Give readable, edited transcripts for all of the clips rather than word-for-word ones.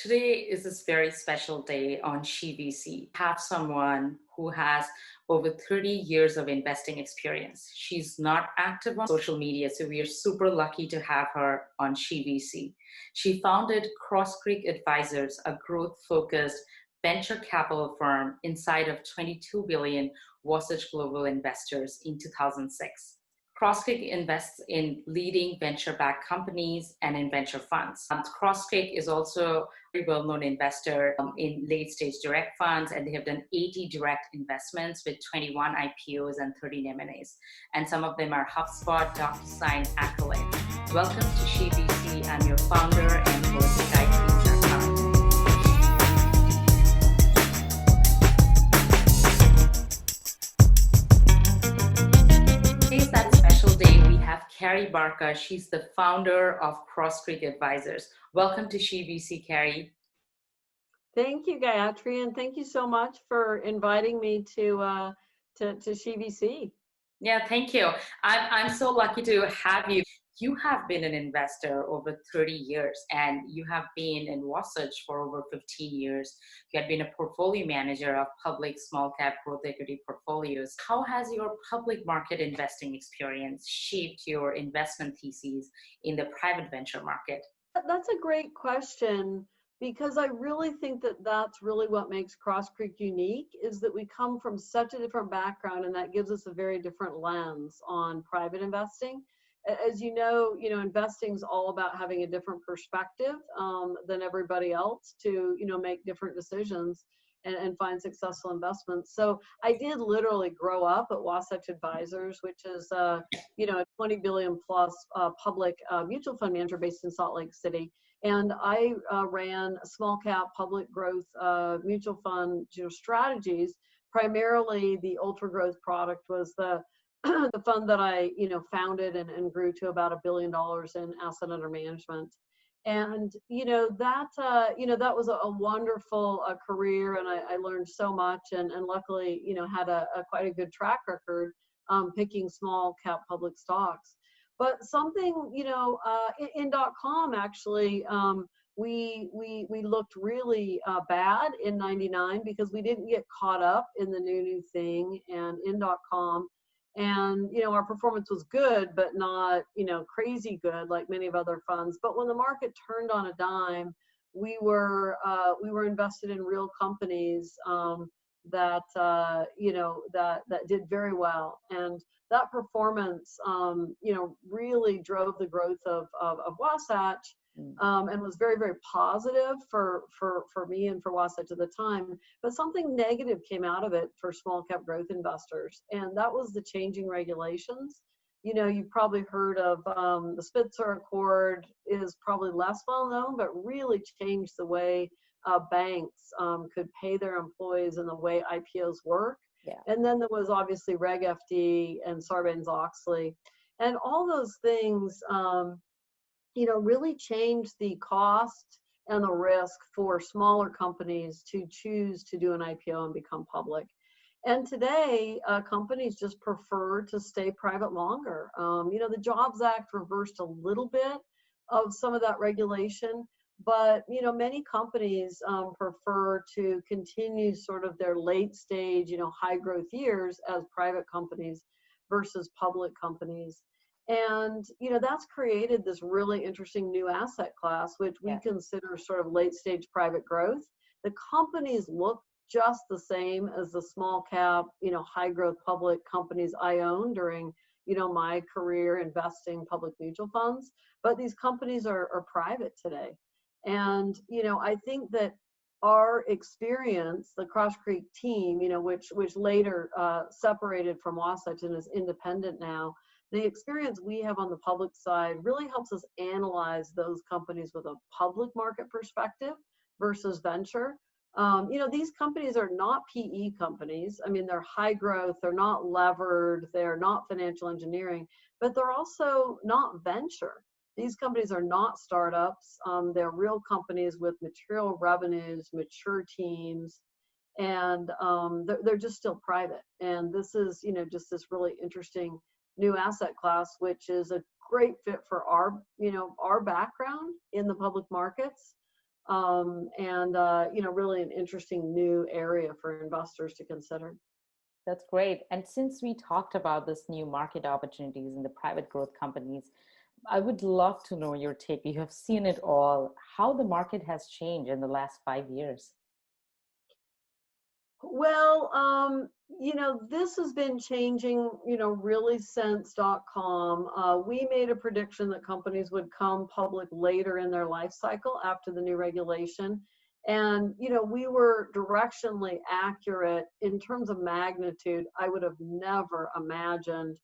Today is this very special day on SheVC. Have someone who has over 30 years of investing experience. She's not active on social media, so we are super lucky to have her on SheVC. She founded Cross Creek Advisors, a growth-focused venture capital firm inside of 22 billion Wasatch Global Investors in 2006. CrossCreek invests in leading venture-backed companies and in venture funds. CrossCreek is also a very well-known investor in late-stage direct funds, and they have done 80 direct investments with 21 IPOs and 13 M&As. And some of them are Hubspot, Docusign, Accolade. Welcome to SheVC. I'm your founder and host, Gayatri Sarkar. Today's that special day. We have Karey Barker. She's the founder of Cross Creek Advisors. Welcome to SheVC, Karey. Thank you, Gayatri, and thank you so much for inviting me to SheVC. Yeah, thank you. I'm so lucky to have you. You have been an investor over 30 years, and you have been in Wasatch for over 15 years. You have been a portfolio manager of public small cap growth equity portfolios. How has your public market investing experience shaped your investment theses in the private venture market? That's a great question, because I really think that that's really what makes Cross Creek unique, is that we come from such a different background, and that gives us a very different lens on private investing. As you know, investing is all about having a different perspective than everybody else to, make different decisions and find successful investments. So I did literally grow up at Wasatch Advisors, which is, a 20 billion plus public mutual fund manager based in Salt Lake City. And I ran small cap public growth mutual fund strategies. Primarily, the ultra growth product was the the fund that I founded and grew to about $1 billion in asset under management. And that was a wonderful career, and I learned so much, and luckily had a quite a good track record picking small cap public stocks. But something in .com actually, we looked really bad in '99 because we didn't get caught up in the new thing, and in .com. And our performance was good, but not crazy good like many of other funds. But when the market turned on a dime, we were invested in real companies that did very well, and that performance really drove the growth of Wasatch. And was very, very positive for me and for Wasatch at the time. But something negative came out of it for small cap growth investors, and that was the changing regulations. You've probably heard of the Spitzer Accord, is probably less well known, but really changed the way banks could pay their employees and the way IPOs work. Yeah. And then there was obviously Reg FD and Sarbanes-Oxley, and all those things really changed the cost and the risk for smaller companies to choose to do an IPO and become public. And today, companies just prefer to stay private longer. The Jobs Act reversed a little bit of some of that regulation, but many companies prefer to continue sort of their late stage, high growth years as private companies versus public companies. And that's created this really interesting new asset class, which we consider sort of late stage private growth. The companies look just the same as the small cap, high growth public companies I owned during my career investing public mutual funds, but these companies are private today. And I think that our experience, the Cross Creek team, which later separated from Wasatch and is independent now, the experience we have on the public side really helps us analyze those companies with a public market perspective versus venture. These companies are not PE companies. I mean, they're high growth, they're not levered, they're not financial engineering, but they're also not venture. These companies are not startups. They're real companies with material revenues, mature teams, and they're just still private. And this is, just this really interesting new asset class, which is a great fit for our background in the public markets. really an interesting new area for investors to consider. That's great. And since we talked about this new market opportunities in the private growth companies, I would love to know your take. You have seen it all, how the market has changed in the last 5 years. Well, this has been changing, really since .com. We made a prediction that companies would come public later in their life cycle after the new regulation. And, we were directionally accurate in terms of magnitude. I would have never imagined,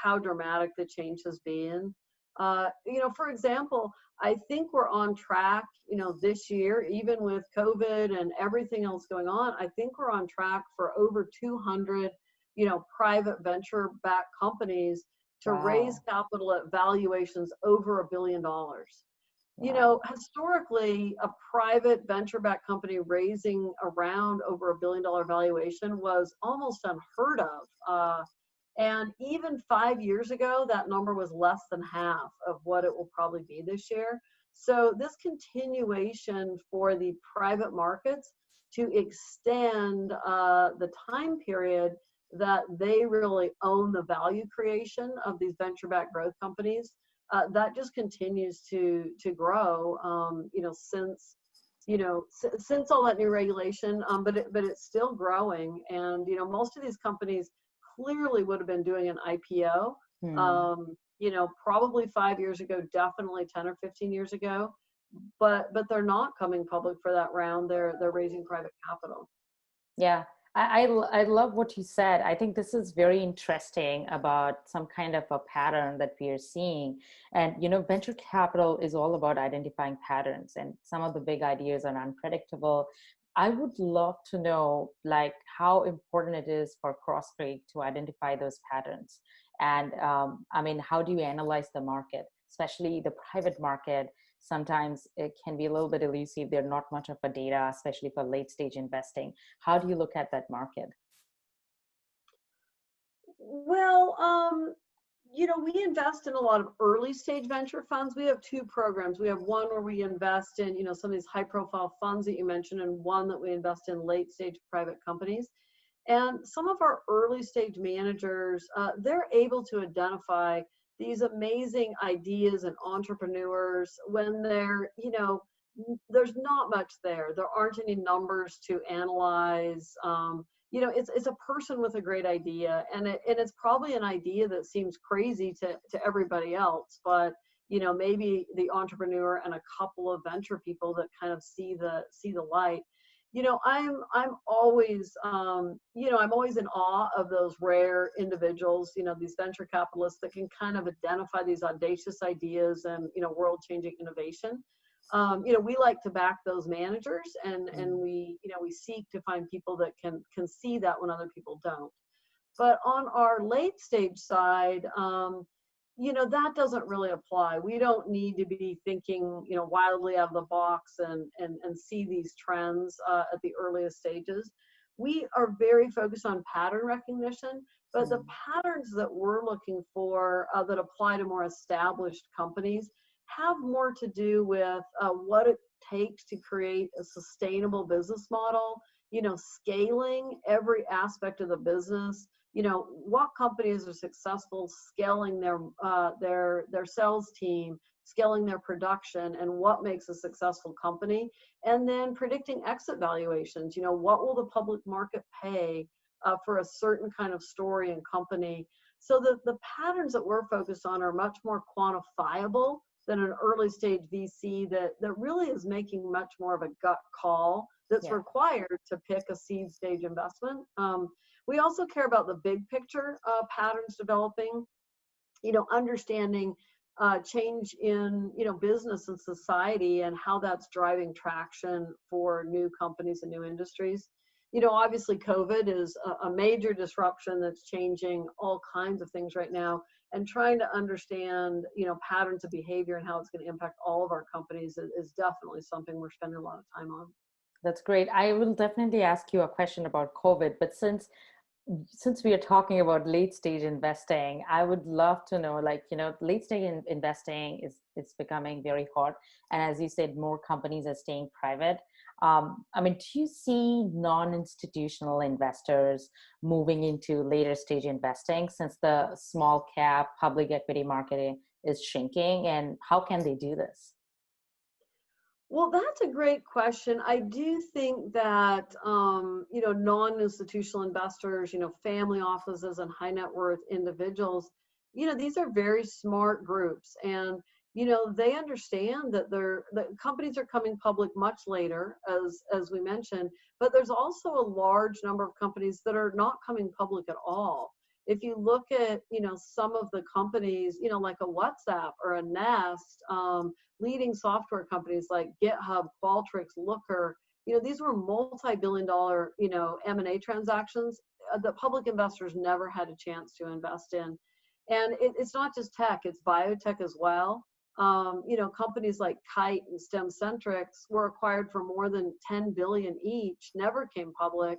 how dramatic the change has been. For example, I think we're on track, this year, even with COVID and everything else going on, I think we're on track for over 200, private venture-backed companies to raise Wow. capital at valuations over $1 billion. Wow. Historically, a private venture-backed company raising around over $1 billion valuation was almost unheard of. And even 5 years ago, that number was less than half of what it will probably be this year. So this continuation for the private markets to extend the time period that they really own the value creation of these venture-backed growth companies, that just continues to grow. Since all that new regulation, but it's still growing. And most of these companies clearly would have been doing an IPO, Hmm. probably 5 years ago, definitely 10 or 15 years ago, but they're not coming public for that round. They're raising private capital. Yeah, I love what you said. I think this is very interesting about some kind of a pattern that we are seeing. And, venture capital is all about identifying patterns, and some of the big ideas are unpredictable. I would love to know, like, how important it is for CrossCreek to identify those patterns. And how do you analyze the market, especially the private market? Sometimes it can be a little bit elusive. They're not much of a data, especially for late stage investing. How do you look at that market? Well, we invest in a lot of early stage venture funds. We have two programs. We have one where we invest in, some of these high profile funds that you mentioned, and one that we invest in late stage private companies. And some of our early stage managers, they're able to identify these amazing ideas and entrepreneurs when there's not much there. There aren't any numbers to analyze. It's a person with a great idea, and it's probably an idea that seems crazy to everybody else, but maybe the entrepreneur and a couple of venture people that kind of see the light. I'm always I'm always in awe of those rare individuals, these venture capitalists that can kind of identify these audacious ideas and world-changing innovation. We like to back those managers, and we seek to find people that can see that when other people don't. But on our late stage side, that doesn't really apply. We don't need to be thinking, wildly out of the box and see these trends at the earliest stages. We are very focused on pattern recognition, but the patterns that we're looking for that apply to more established companies have more to do with what it takes to create a sustainable business model, scaling every aspect of the business. What companies are successful scaling their sales team, scaling their production, and what makes a successful company, and then predicting exit valuations. What will the public market pay for a certain kind of story and company? So the patterns that we're focused on are much more quantifiable than an early stage VC that really is making much more of a gut call that's required to pick a seed stage investment. We also care about the big picture patterns developing, understanding change in, business and society and how that's driving traction for new companies and new industries. Obviously COVID is a major disruption that's changing all kinds of things right now, and trying to understand, patterns of behavior and how it's going to impact all of our companies is definitely something we're spending a lot of time on. That's great. I will definitely ask you a question about COVID, but since since we are talking about late stage investing, I would love to know, like, late stage investing is becoming very hot. And as you said, more companies are staying private. I mean, do you see non-institutional investors moving into later stage investing since the small cap public equity market is shrinking? And how can they do this? Well, that's a great question. I do think that, non-institutional investors, family offices and high net worth individuals, these are very smart groups. And, they understand that the companies are coming public much later, as we mentioned, but there's also a large number of companies that are not coming public at all. If you look at, some of the companies, like a WhatsApp or a Nest, leading software companies like GitHub, Qualtrics, Looker, these were multi-billion dollar, M&A transactions that public investors never had a chance to invest in. And it's not just tech, it's biotech as well. Companies like Kite and StemCentrx were acquired for more than 10 billion each, never came public.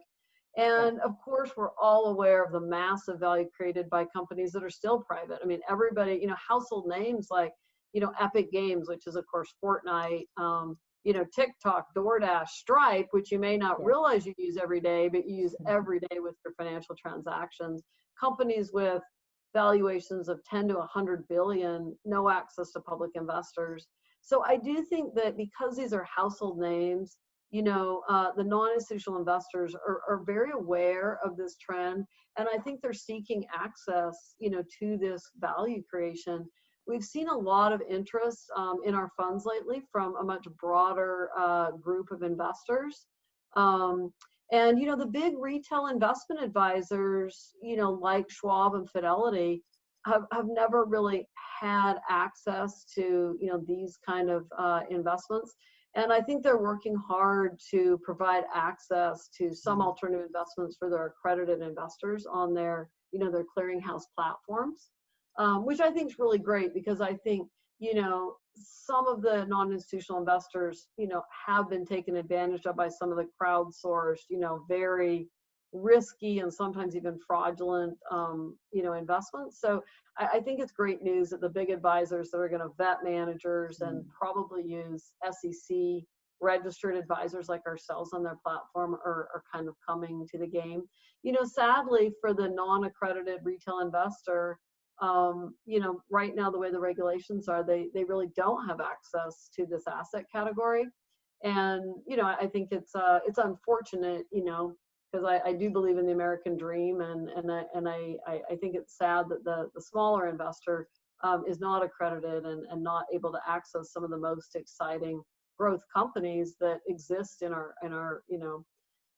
And of course, we're all aware of the massive value created by companies that are still private. I mean, everybody, household names like, Epic Games, which is of course Fortnite, TikTok, DoorDash, Stripe, which you may not realize you use every day, but you use every day with your financial transactions. Companies with valuations of 10 to 100 billion, no access to public investors. So I do think that because these are household names, the non-institutional investors are very aware of this trend. And I think they're seeking access, to this value creation. We've seen a lot of interest in our funds lately from a much broader group of investors. And, the big retail investment advisors, like Schwab and Fidelity, have never really had access to, these kind of investments. And I think they're working hard to provide access to some alternative investments for their accredited investors on their, their clearinghouse platforms, which I think is really great because I think, some of the non-institutional investors, have been taken advantage of by some of the crowdsourced, very risky and sometimes even fraudulent, investments. So I think it's great news that the big advisors that are going to vet managers and probably use SEC registered advisors like ourselves on their platform are kind of coming to the game. Sadly for the non-accredited retail investor, right now the way the regulations are, they really don't have access to this asset category. And, I think it's unfortunate, because I do believe in the American dream, and I think it's sad that the smaller investor is not accredited and not able to access some of the most exciting growth companies that exist in our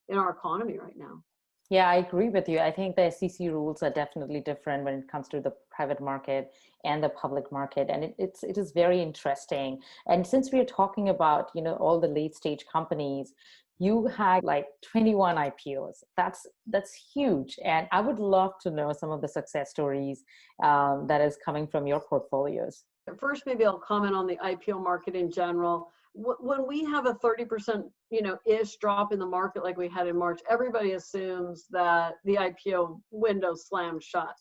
economy right now. Yeah, I agree with you. I think the SEC rules are definitely different when it comes to the private market and the public market. And it is very interesting. And since we are talking about, all the late stage companies, you had like 21 IPOs. That's huge. And I would love to know some of the success stories that is coming from your portfolios. First, maybe I'll comment on the IPO market in general. When we have a 30%, ish drop in the market like we had in March, everybody assumes that the IPO window slammed shut.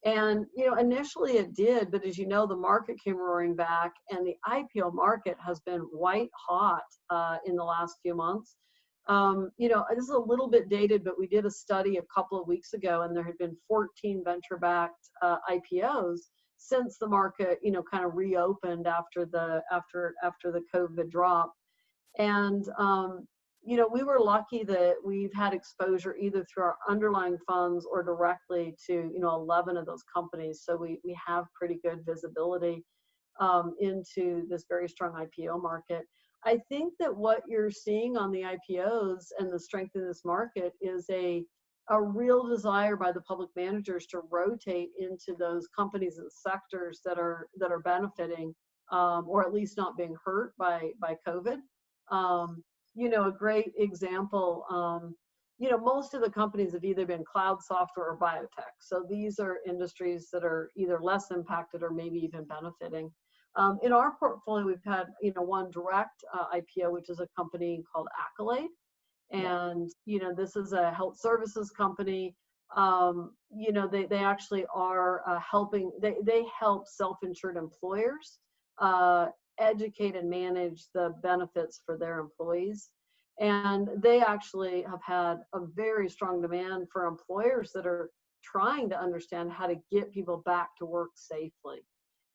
And, initially it did, but as you know, the market came roaring back and the IPO market has been white hot in the last few months. This is a little bit dated, but we did a study a couple of weeks ago and there had been 14 venture-backed IPOs since the market, kind of reopened after the COVID drop. And, we were lucky that we've had exposure either through our underlying funds or directly to, 11 of those companies. So we have pretty good visibility into this very strong IPO market. I think that what you're seeing on the IPOs and the strength in this market is a real desire by the public managers to rotate into those companies and sectors that are benefiting, or at least not being hurt by COVID. A great example, most of the companies have either been cloud software or biotech. So these are industries that are either less impacted or maybe even benefiting. In our portfolio, we've had, one direct IPO, which is a company called Accolade. And, this is a health services company. They actually are helping, they help self-insured employers uh, educate and manage the benefits for their employees. And they actually have had a very strong demand for employers that are trying to understand how to get people back to work safely.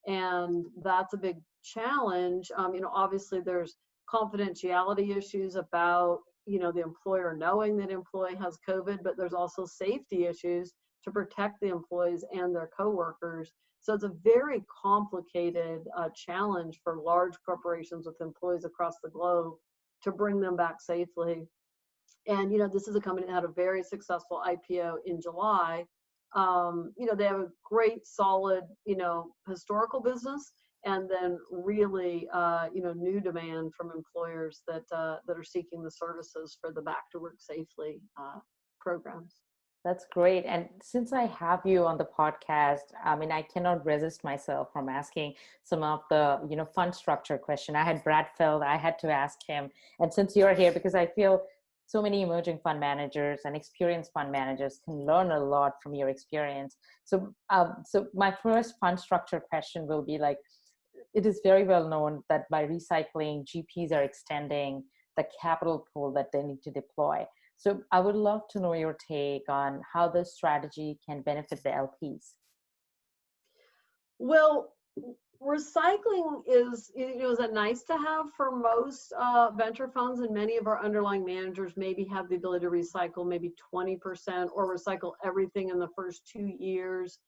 And that's a big challenge. Obviously there's confidentiality issues about, the employer knowing that employee has COVID, but there's also safety issues to protect the employees and their coworkers. So it's a very complicated challenge for large corporations with employees across the globe to bring them back safely. And, this is a company that had a very successful IPO in July. They have a great, solid, historical business, and then really, new demand from employers that are seeking the services for the Back to Work Safely programs. That's great. And since I have you on the podcast, I mean, I cannot resist myself from asking some of the, fund structure question. I had Brad Feld, I had to ask him. And since you're here, because I feel so many emerging fund managers and experienced fund managers can learn a lot from your experience. So, so my first fund structure question will be like, it is very well known that by recycling, GPs are extending the capital pool that they need to deploy. So I would love to know your take on how this strategy can benefit the LPs. Well, recycling is a nice to have for most venture funds, and many of our underlying managers maybe have the ability to recycle maybe 20% or recycle everything in the first 2 years,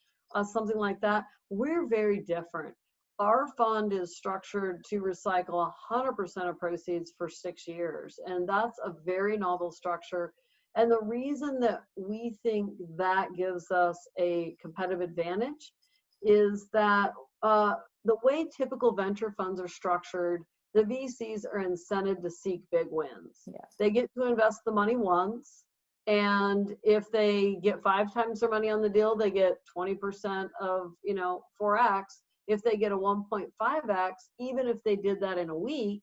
something like that. We're very different. Our fund is structured to recycle 100% of proceeds for 6 years, and that's a very novel structure. And the reason that we think that gives us a competitive advantage is that the way typical venture funds are structured, the VCs are incented to seek big wins. Yeah. They get to invest the money once, and if they get 5 times their money on the deal, they get 20% of 4x. If they get a 1.5x, even if they did that in a week,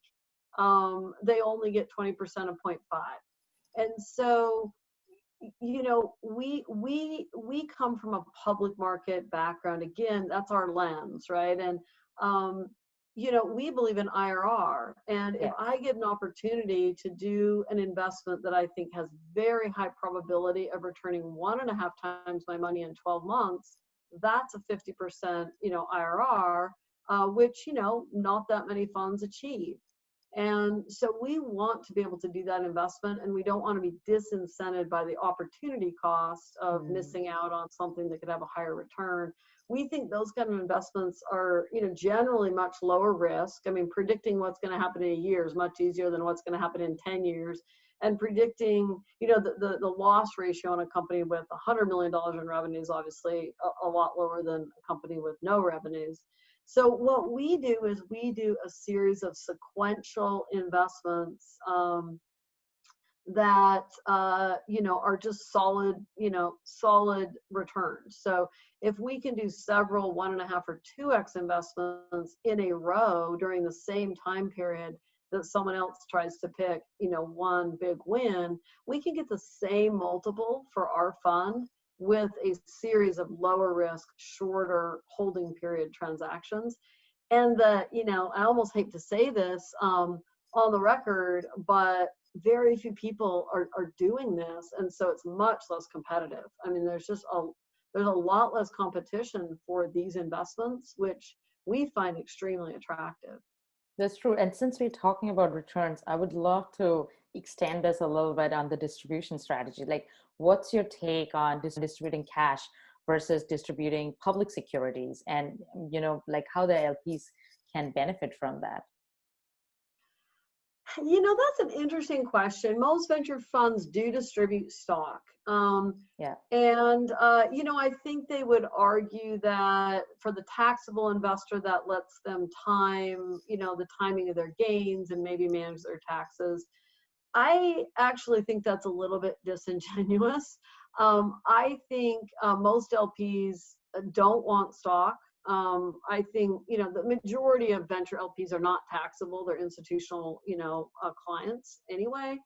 they only get 20% of 0.5. And so, we come from a public market background. Again, that's our lens, right? And we believe in IRR. And if I get an opportunity to do an investment that I think has very high probability of returning 1.5 times my money in 12 months, that's a 50% IRR, which not that many funds achieve. And so we want to be able to do that investment, and we don't want to be disincented by the opportunity cost of missing out on something that could have a higher return. We think those kind of investments are, generally much lower risk. I mean, predicting what's going to happen in a year is much easier than what's going to happen in 10 years. And predicting, the loss ratio on a company with $100 million in revenue is obviously a lot lower than a company with no revenues. So what we do is we do a series of sequential investments that are just solid, solid returns. So if we can do several 1.5 or 2x investments in a row during the same time period that someone else tries to pick, one big win, we can get the same multiple for our fund with a series of lower risk, shorter holding period transactions. And I almost hate to say this on the record, but very few people are doing this. And so it's much less competitive. I mean, there's a lot less competition for these investments, which we find extremely attractive. That's true. And since we're talking about returns, I would love to extend this a little bit on the distribution strategy. Like, what's your take on distributing cash versus distributing public securities, and, like how the LPs can benefit from that? That's an interesting question. Most venture funds do distribute stock. And, I think they would argue that for the taxable investor, that lets them time, the timing of their gains and maybe manage their taxes. I actually think that's a little bit disingenuous. I think most LPs don't want stock. I think, the majority of venture LPs are not taxable. They're institutional, clients anyway.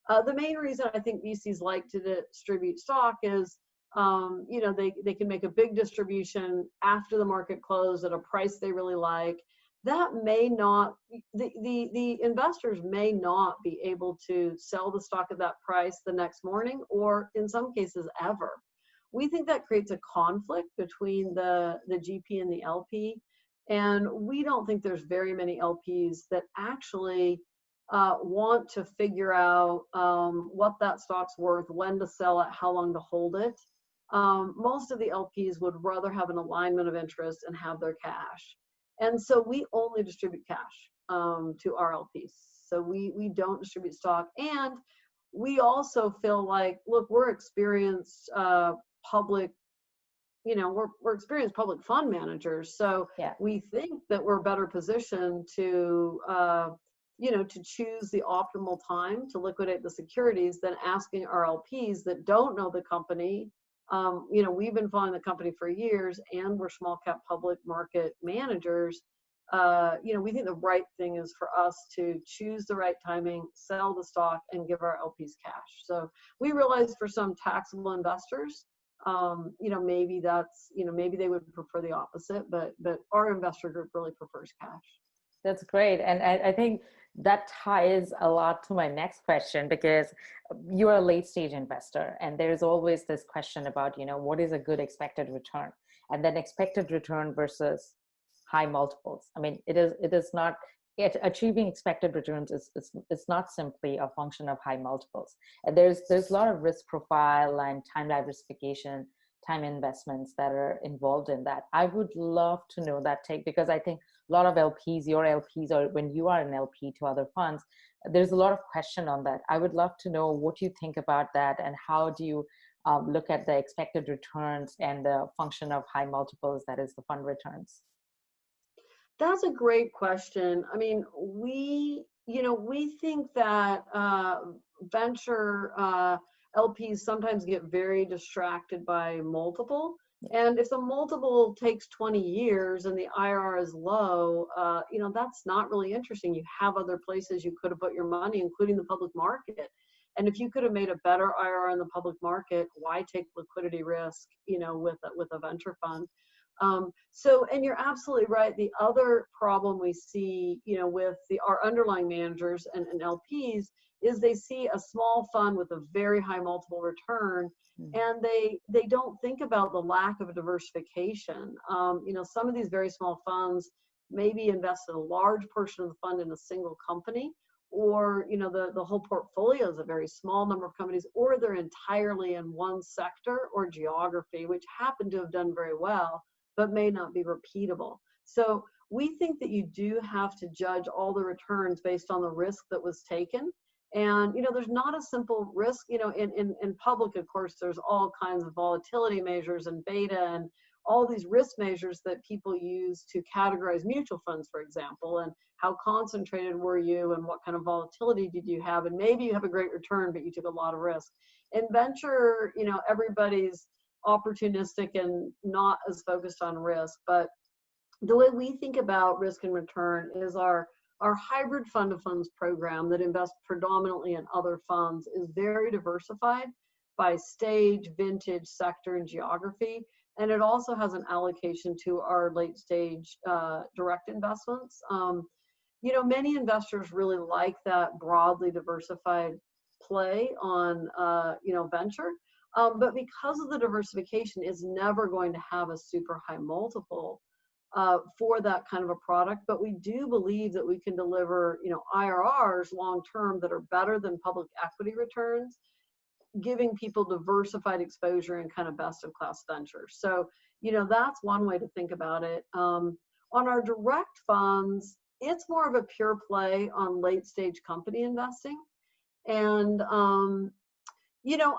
The main reason I think VCs like to distribute stock is they can make a big distribution after the market closed at a price they really like. That may not, the investors may not be able to sell the stock at that price the next morning, or in some cases ever. We think that creates a conflict between the GP and the LP. And we don't think there's very many LPs that actually want to figure out what that stock's worth, when to sell it, how long to hold it. Most of the LPs would rather have an alignment of interest and have their cash. And so we only distribute cash to our LPs. So we don't distribute stock. And we also feel like, look, we're experienced public, we're experienced public fund managers. So Yeah. we think that we're better positioned to, to choose the optimal time to liquidate the securities than asking our LPs that don't know the company. We've been following the company for years, and we're small cap public market managers. We think the right thing is for us to choose the right timing, sell the stock, and give our LPs cash. So we realize for some taxable investors, maybe that's, maybe they would prefer the opposite, but our investor group really prefers cash. That's great. And I think that ties a lot to my next question, because you're a late stage investor, and there's always this question about, what is a good expected return, and then expected return versus high multiples. I mean, it is not, achieving expected returns it's not simply a function of high multiples. And there's a lot of risk profile and time diversification, time investments that are involved in that. I would love to know that take, because I think a lot of LPs, your LPs, or when you are an LP to other funds, there's a lot of question on that. I would love to know what you think about that, and how do you look at the expected returns and the function of high multiples, that is the fund returns. That's a great question. I mean, we think that venture LPs sometimes get very distracted by multiple. And if the multiple takes 20 years and the IRR is low, that's not really interesting. You have other places you could have put your money, including the public market. And if you could have made a better IRR in the public market, why take liquidity risk, with a venture fund? And you're absolutely right. The other problem we see, with our underlying managers and LPs is they see a small fund with a very high multiple return, and they don't think about the lack of diversification. Some of these very small funds maybe invested a large portion of the fund in a single company, or the whole portfolio is a very small number of companies, or they're entirely in one sector or geography, which happen to have done very well, but may not be repeatable. So we think that you do have to judge all the returns based on the risk that was taken. And, there's not a simple risk, in public, of course, there's all kinds of volatility measures and beta and all these risk measures that people use to categorize mutual funds, for example, and how concentrated were you and what kind of volatility did you have? And maybe you have a great return, but you took a lot of risk. In venture, everybody's opportunistic and not as focused on risk. But the way we think about risk and return is our hybrid fund of funds program that invests predominantly in other funds is very diversified by stage, vintage, sector, and geography. And it also has an allocation to our late stage direct investments. Many investors really like that broadly diversified play on, venture. But because of the diversification, it's never going to have a super high multiple for that kind of a product. But we do believe that we can deliver, IRRs long term that are better than public equity returns, giving people diversified exposure and kind of best of class ventures. So, that's one way to think about it. On our direct funds, it's more of a pure play on late stage company investing. And,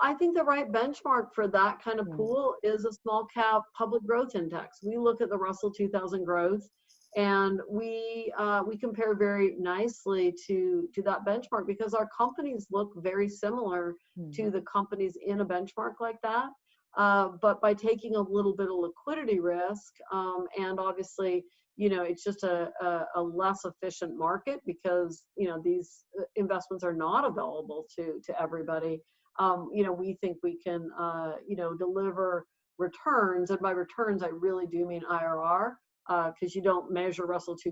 I think the right benchmark for that kind of pool is a small cap public growth index. We look at the Russell 2000 growth, and we compare very nicely to that benchmark because our companies look very similar to the companies in a benchmark like that. But by taking a little bit of liquidity risk, and obviously, it's just a less efficient market because, these investments are not available to everybody. We think we can, deliver returns. And by returns, I really do mean IRR, because you don't measure Russell 2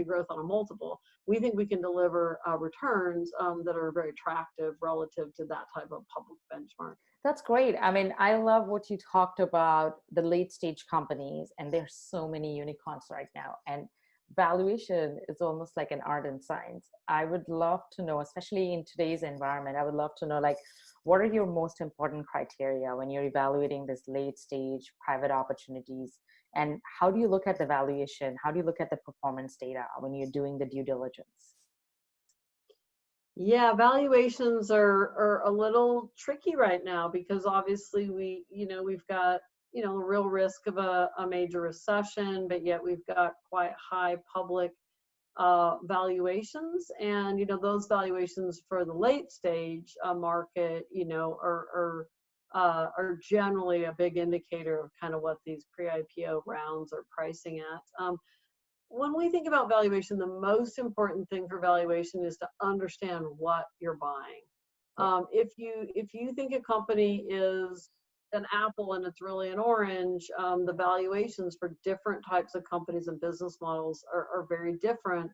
growth on a multiple. We think we can deliver returns that are very attractive relative to that type of public benchmark. That's great. I mean, I love what you talked about the late stage companies, and there's so many unicorns right now. And valuation is almost like an art and science. I would love to know, especially in today's environment, I would love to know, like, what are your most important criteria when you're evaluating this late stage private opportunities? And how do you look at the valuation? How do you look at the performance data when you're doing the due diligence? Yeah, valuations are a little tricky right now because obviously we've got, a real risk of a major recession, but yet we've got quite high public valuations. And, those valuations for the late stage market, are generally a big indicator of kind of what these pre-IPO rounds are pricing at. When we think about valuation, the most important thing for valuation is to understand what you're buying. If you think a company is an apple and it's really an orange, the valuations for different types of companies and business models are very different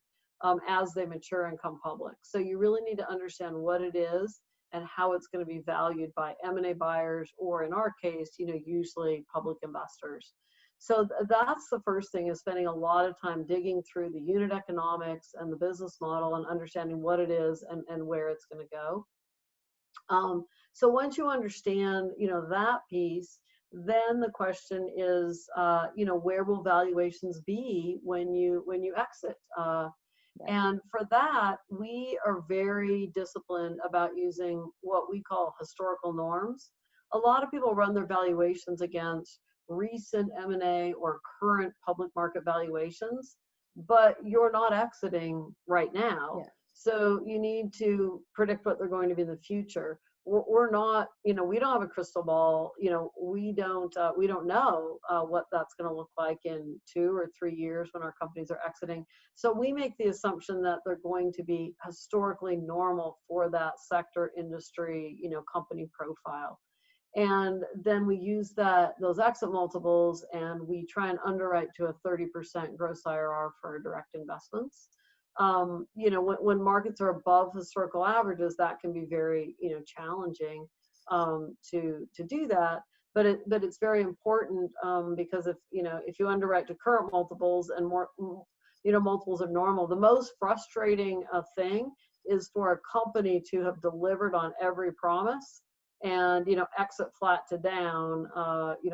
as they mature and come public. So you really need to understand what it is and how it's going to be valued by M&A buyers, or in our case, usually public investors. So that's the first thing, is spending a lot of time digging through the unit economics and the business model and understanding what it is and where it's going to go. So once you understand, that piece, then the question is, where will valuations be when you exit? And for that, we are very disciplined about using what we call historical norms. A lot of people run their valuations against recent M&A or current public market valuations, but you're not exiting right now. Yeah. So you need to predict what they're going to be in the future. We're not, we don't have a crystal ball. We don't know what that's going to look like in 2 or 3 years when our companies are exiting. So we make the assumption that they're going to be historically normal for that sector, industry, company profile. And then we use those exit multiples, and we try and underwrite to a 30% gross IRR for our direct investments. When markets are above historical averages, that can be very, challenging to do that. But it's very important because if you underwrite to current multiples and more, multiples are normal, the most frustrating thing is for a company to have delivered on every promise and exit flat to down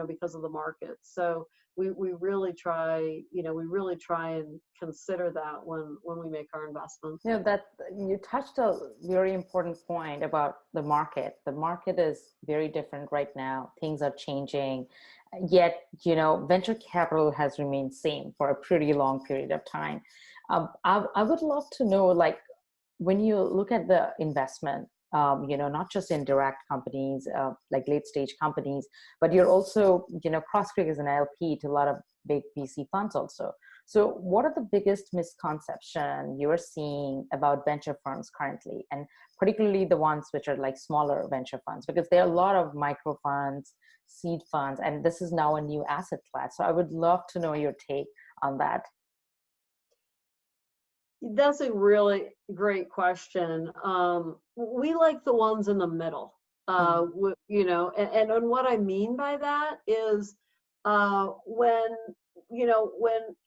because of the market. So we really try and consider that when we make our investments. That you touched a very important point about the market. The market is very different right now. Things are changing, yet venture capital has remained same for a pretty long period of time. I would love to know, like, when you look at the investment, not just in direct companies, like late stage companies, but you're also, CrossCreek is an LP to a lot of big VC funds also. So what are the biggest misconceptions you're seeing about venture firms currently, and particularly the ones which are like smaller venture funds? Because there are a lot of micro funds, seed funds, and this is now a new asset class. So I would love to know your take on that. That's a really great question. We like the ones in the middle, and what I mean by that is when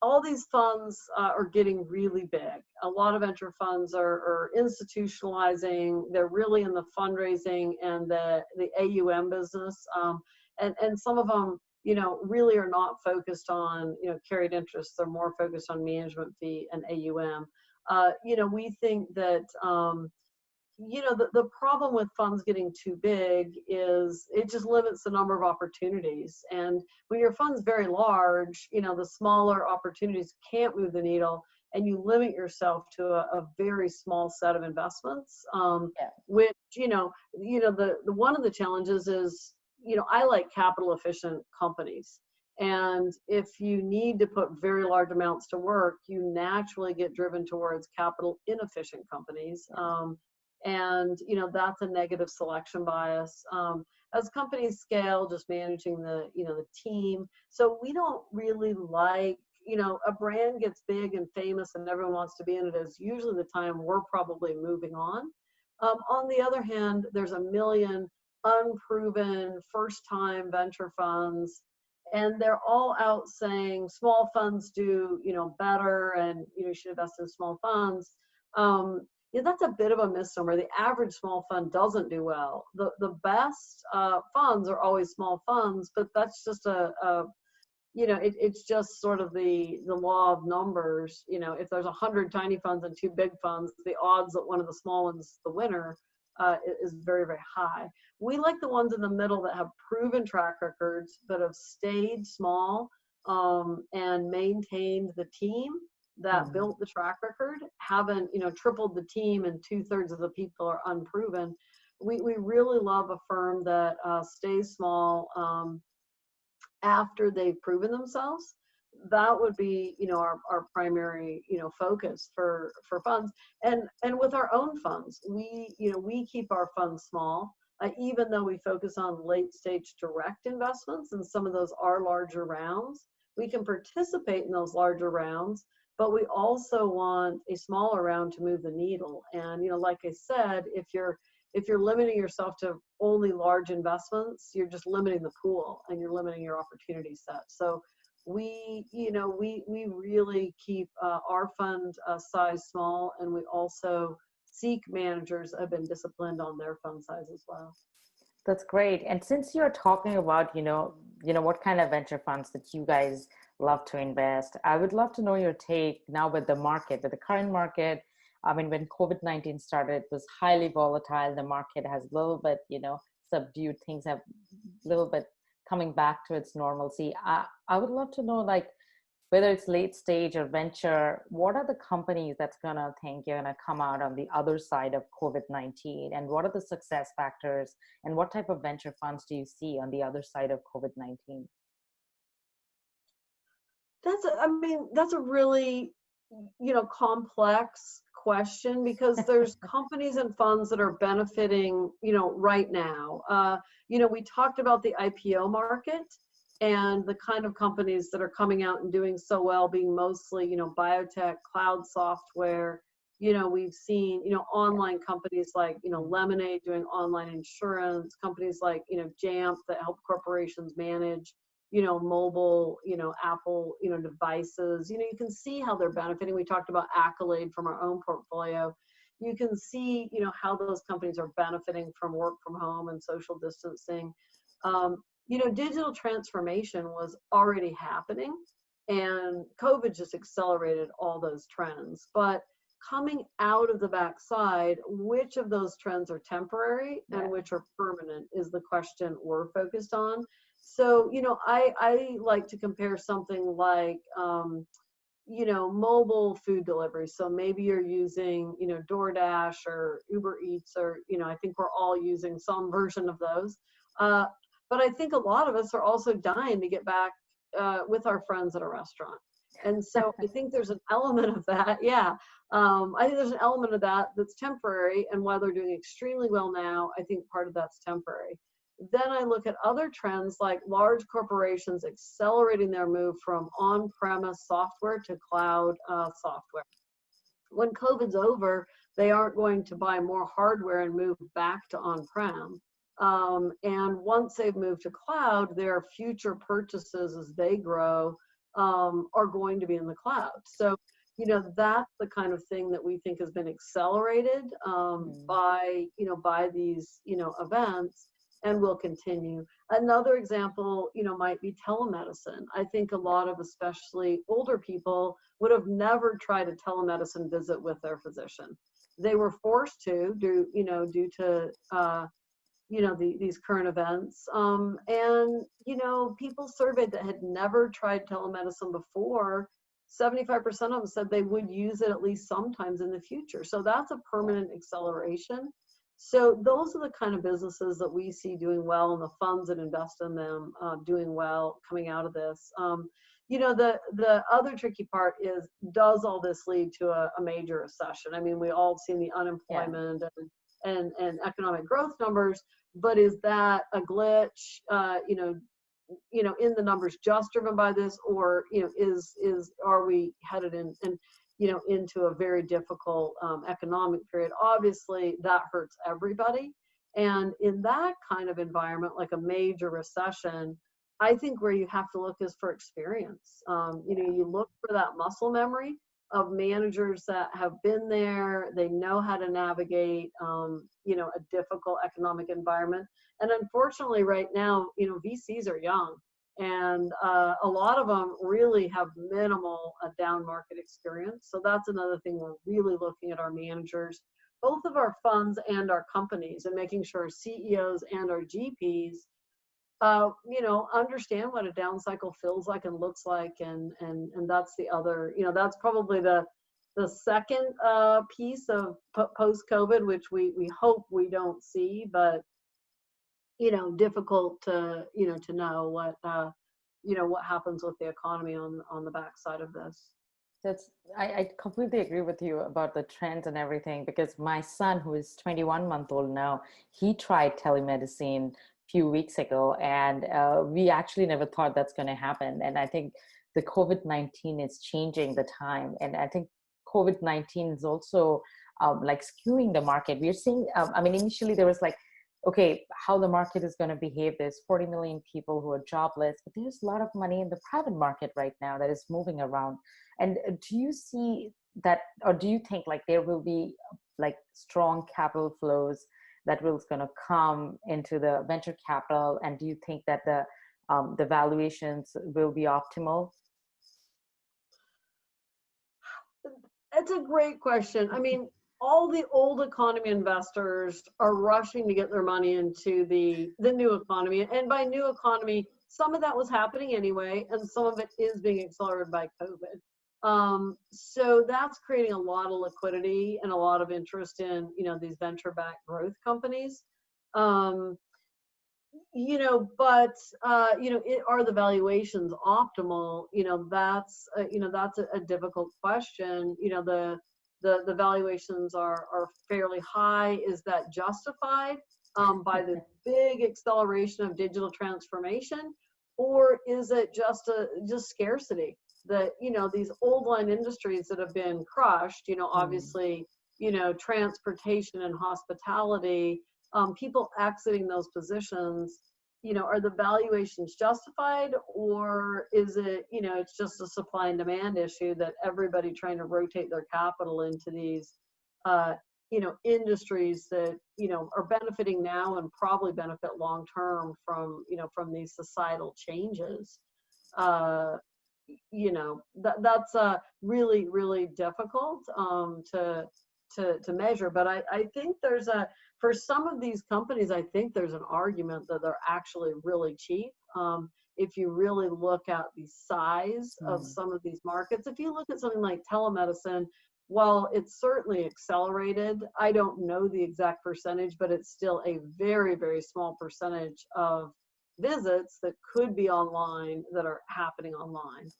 all these funds are getting really big, a lot of venture funds are institutionalizing. They're really in the fundraising and the AUM business, and some of them really are not focused on carried interest. They're more focused on management fee and AUM. We think that, the problem with funds getting too big is it just limits the number of opportunities. And when your fund's very large, the smaller opportunities can't move the needle, and you limit yourself to a very small set of investments, which, the one of the challenges is, I like capital efficient companies. And if you need to put very large amounts to work, you naturally get driven towards capital inefficient companies. And that's a negative selection bias. As companies scale, just managing the team. So we don't really like, a brand gets big and famous and everyone wants to be in it, is usually the time we're probably moving on. On the other hand, there's a million unproven first-time venture funds, and they're all out saying small funds do better, and you should invest in small funds. That's a bit of a misnomer. The average small fund doesn't do well. The best funds are always small funds, but that's just it's just sort of the law of numbers. If there's 100 tiny funds and 2 big funds, the odds that one of the small ones is the winner is very, very high. We like the ones in the middle that have proven track records, that have stayed small and maintained the team that built the track record, haven't tripled the team and 2/3 of the people are unproven. We really love a firm that stays small after they've proven themselves. That would be our primary focus for funds, and with our own funds, we keep our funds small, even though we focus on late stage direct investments, and some of those are larger rounds. We can participate in those larger rounds, but we also want a smaller round to move the needle. And like I said, if you're limiting yourself to only large investments, you're just limiting the pool and you're limiting your opportunity set. So we really keep our fund size small, and we also seek managers that have been disciplined on their fund size as well. That's great. And since you're talking about, what kind of venture funds that you guys love to invest, I would love to know your take now with the market, with the current market. I mean, when COVID-19 started, it was highly volatile. The market has a little bit, subdued. Things have a little bit coming back to its normalcy. I would love to know, whether it's late stage or venture, what are the companies that's gonna think you're gonna come out on the other side of COVID-19, and what are the success factors, and what type of venture funds do you see on the other side of COVID-19? That's a really complex question, because there's companies and funds that are benefiting right now. We talked about the IPO market and the kind of companies that are coming out and doing so well being mostly biotech, cloud software. We've seen online companies like Lemonade doing online insurance, companies like Jamf that help corporations manage mobile, Apple, devices. You can see how they're benefiting. We talked about Accolade from our own portfolio. You can see, how those companies are benefiting from work from home and social distancing. Digital transformation was already happening, and COVID just accelerated all those trends. But coming out of the backside, which of those trends are temporary and which are permanent is the question we're focused on. So, I like to compare something like, mobile food delivery. So maybe you're using, DoorDash or Uber Eats, or, I think we're all using some version of those. But I think a lot of us are also dying to get back with our friends at a restaurant. And so I think there's an element of that. Yeah. I think there's an element of that that's temporary, and while they're doing extremely well now, I think part of that's temporary. Then I look at other trends like large corporations accelerating their move from on-premise software to cloud software. When COVID's over, they aren't going to buy more hardware and move back to on-prem. And once they've moved to cloud, their future purchases as they grow are going to be in the cloud. So, that's the kind of thing that we think has been accelerated by these, events, and will continue. Another example, might be telemedicine. I think a lot of especially older people would have never tried a telemedicine visit with their physician. They were forced to due to these current events. And people surveyed that had never tried telemedicine before, 75% of them said they would use it at least sometimes in the future. So that's a permanent acceleration. So those are the kind of businesses that we see doing well, and the funds that invest in them doing well coming out of this. The other tricky part is, does all this lead to a major recession? I mean, we all have seen the unemployment and economic growth numbers, but is that a glitch? In the numbers just driven by this, or are we headed into a very difficult economic period? Obviously, that hurts everybody. And in that kind of environment, like a major recession, I think where you have to look is for experience. You look for that muscle memory of managers that have been there. They know how to navigate, a difficult economic environment. And unfortunately, right now, VCs are young, and a lot of them really have minimal down market experience. So that's another thing we're really looking at our managers, both of our funds and our companies, and making sure our CEOs and our GPs understand what a down cycle feels like and looks like, and that's the other, that's probably the second piece of post-COVID, which we hope we don't see, but difficult to know what happens with the economy on the backside of this. I completely agree with you about the trends and everything, because my son, who is 21-month-old now, he tried telemedicine few weeks ago, and we actually never thought that's going to happen. And I think the COVID-19 is changing the time, and I think COVID-19 is also skewing the market. We're seeing, initially there was okay, how the market is going to behave. There's 40 million people who are jobless, but there's a lot of money in the private market right now that is moving around. And do you see that, or do you think there will be strong capital flows that was going to come into the venture capital? And do you think that the valuations will be optimal? That's a great question. I mean, all the old economy investors are rushing to get their money into the new economy. And by new economy, some of that was happening anyway, and some of it is being accelerated by COVID. So that's creating a lot of liquidity and a lot of interest in, these venture-backed growth companies. Are the valuations optimal? That's a difficult question. The valuations are fairly high. Is that justified by the big acceleration of digital transformation, or is it just scarcity? That these old line industries that have been crushed, obviously, transportation and hospitality, people exiting those positions, are the valuations justified, or is it, it's just a supply and demand issue that everybody trying to rotate their capital into these, industries that, are benefiting now and probably benefit long term from these societal changes. That's really, really difficult to measure. But I think for some of these companies, I think there's an argument that they're actually really cheap. If you really look at the size of some of these markets, if you look at something like telemedicine, while it's certainly accelerated, I don't know the exact percentage, but it's still a very, very small percentage of visits that could be online that are happening online.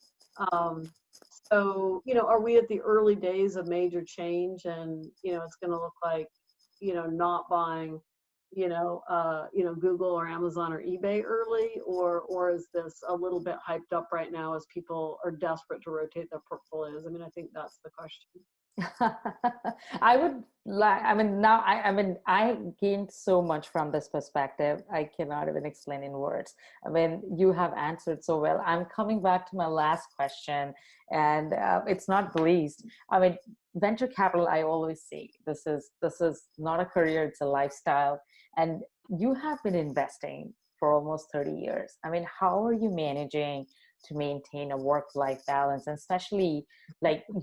So, are we at the early days of major change, and, it's going to look like, not buying, Google or Amazon or eBay early, or is this a little bit hyped up right now as people are desperate to rotate their portfolios? I think that's the question. I gained so much from this perspective. I cannot even explain in words. You have answered so well. I'm coming back to my last question, and it's not the least. Venture capital, I always say, this is not a career, it's a lifestyle. And you have been investing for almost 30 years. How are you managing to maintain a work-life balance? And especially,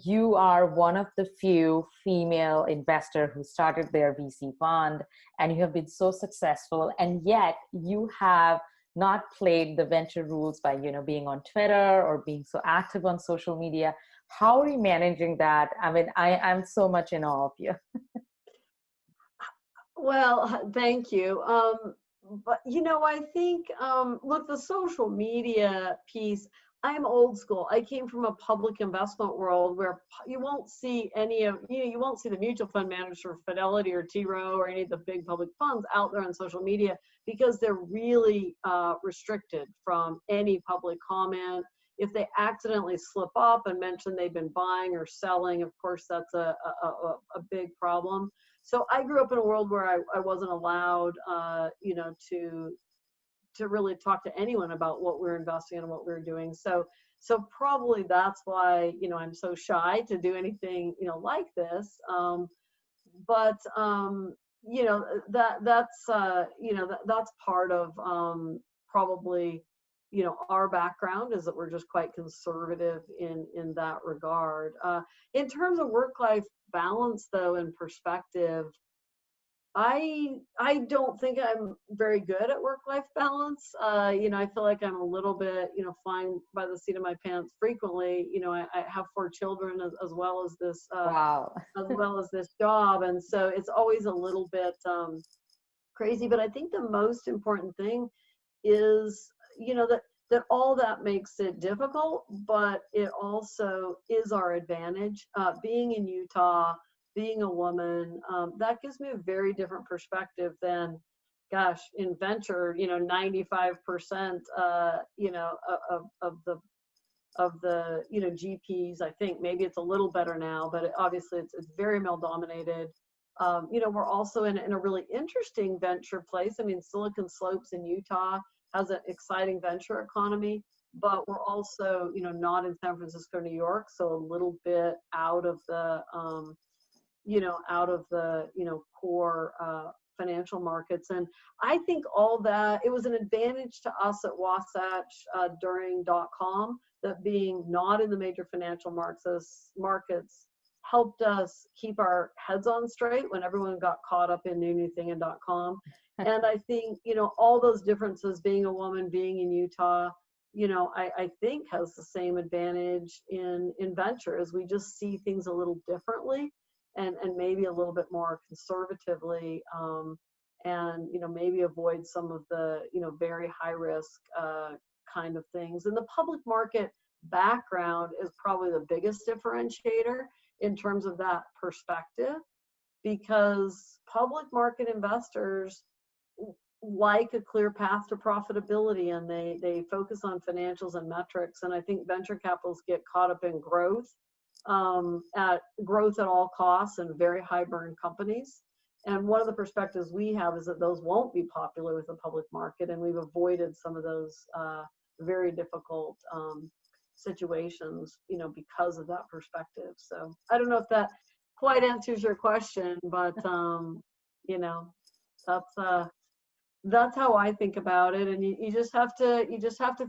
you are one of the few female investor who started their VC fund, and you have been so successful, and yet you have not played the venture rules by being on Twitter or being so active on social media. How are you managing that? I'm so much in awe of you. Well, thank you. But I think, look, the social media piece, I'm old school. I came from a public investment world where you won't see you won't see the mutual fund manager Fidelity or T. Rowe or any of the big public funds out there on social media because they're really restricted from any public comment. If they accidentally slip up and mention they've been buying or selling, of course, that's a big problem. So I grew up in a world where I wasn't allowed, to really talk to anyone about what we're investing in and what we're doing. So probably that's why, I'm so shy to do anything, like this. That's part of probably, our background is that we're just quite conservative in that regard. In terms of work-life balance, though, in perspective, I don't think I'm very good at work-life balance. I feel like I'm a little bit, flying by the seat of my pants frequently. I have 4 children as well as this, Wow. as well as this job, and so it's always a little bit crazy. But I think the most important thing is, that all that makes it difficult, but it also is our advantage. Being in Utah, being a woman, that gives me a very different perspective than, gosh, in venture, 95%, of the GPs. I think maybe it's a little better now, but obviously it's very male dominated. We're also in a really interesting venture place. I mean, Silicon Slopes in Utah has an exciting venture economy, but we're also, not in San Francisco, New York, so a little bit out of the core financial markets. And I think all that, it was an advantage to us at Wasatch during .com, that being not in the major financial markets helped us keep our heads on straight when everyone got caught up in new thing and .com. And I think, all those differences, being a woman, being in Utah, I think has the same advantage in venture, as we just see things a little differently. And maybe a little bit more conservatively, and maybe avoid some of the very high risk kind of things. And the public market background is probably the biggest differentiator in terms of that perspective, because public market investors like a clear path to profitability, and they focus on financials and metrics. And I think venture capitalists get caught up in growth at all costs and very high burn companies. And one of the perspectives we have is that those won't be popular with the public market, and we've avoided some of those very difficult situations, because of that perspective. So I don't know if that quite answers your question, but that's how I think about it. And you just have to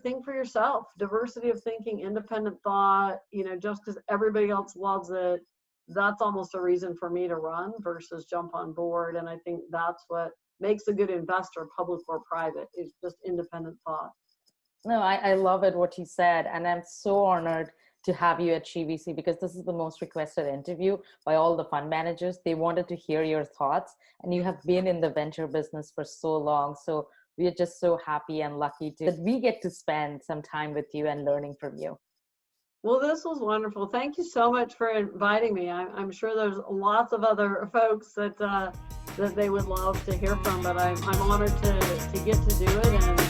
think for yourself. Diversity of thinking, independent thought, just because everybody else loves it, that's almost a reason for me to run versus jump on board. And I think that's what makes a good investor, public or private, is just independent thought. No, I love it, what you said. And I'm so honored to have you at GVC, because this is the most requested interview by all the fund managers. They wanted to hear your thoughts, and you have been in the venture business for so long. So we are just so happy and lucky that we get to spend some time with you and learning from you. Well, this was wonderful. Thank you so much for inviting me. I'm sure there's lots of other folks that they would love to hear from, but I'm honored to get to do it. And